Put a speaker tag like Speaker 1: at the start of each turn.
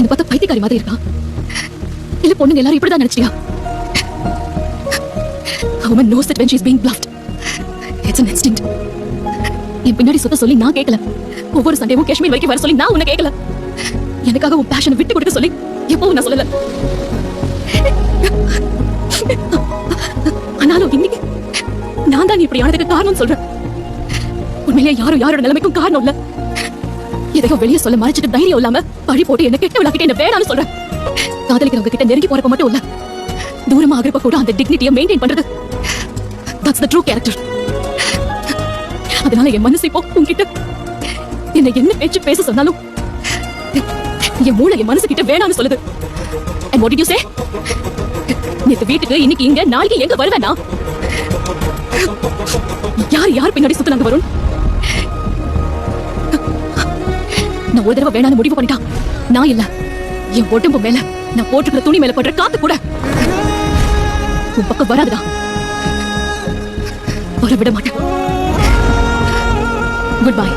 Speaker 1: என்ன பார்த்தா பைத்தியக்காரி மாதிரி இருக்கா? இல்ல பொண்ணுங்க எல்லாரும் இப்படிதான் நினைச்சியா? A woman knows that when she is being bluffed. It's an instinct. என் பின்னாடி சுத்த சொல்லி நான் கேட்கல. ஒவ்வொரு சண்டேவும் காஷ்மீர் வரைக்கும் வர சொல்லி நான் உன்னை கேட்கல. எனக்காக உன் பேஷனை விட்டு கொடுக்க சொல்லி எப்பவும் நான் சொல்லல. ஆனாலும் இன்னைக்கு நான் தான் இப்படி ஆனதுக்கு காரணம் சொல்றேன். உண்மையிலேயே யாரோட நிலைமைக்கும் காரணம் இல்ல. எதையோ வெளியே சொல்ல மறைச்சிட்டு தைரியம் இல்லாம பழி போட்டு என்ன கெட்ட விளாக்கிட்டு என்ன வேணாம்னு சொல்றேன். காதலிக்கிறவங்க கிட்ட நெருங்கி போறப்ப மட்டும் இல்ல, தூரமா ஆகிறப்ப கூட அந்த டிக்னிட்டியை மெயின்டைன் பண்றது, that's the true character. அதனால என் மனசு இப்போ உன்கிட்ட என்ன என்ன பேச்சு பேச சொன்னாலும் என் மூளை என் மனசு கிட்ட வேணாம்னு சொல்லுது. And what did you say? நேத்து வீட்டுக்கு இன்னைக்கு இங்க நாளைக்கு எங்க வருவேனா? யார் பின்னாடி சுத்தலாங்க வரும்? நான் ஒரு தடவை வேணான்னு முடிவு பண்ணிட்டான். நான் இல்ல, என் உடம்பு மேல நான் போட்டுக்கிற துணி மேல படுற காத்து கூட உன் பக்கம் வராதுடா. வர விட மாட்டேன். Good bye.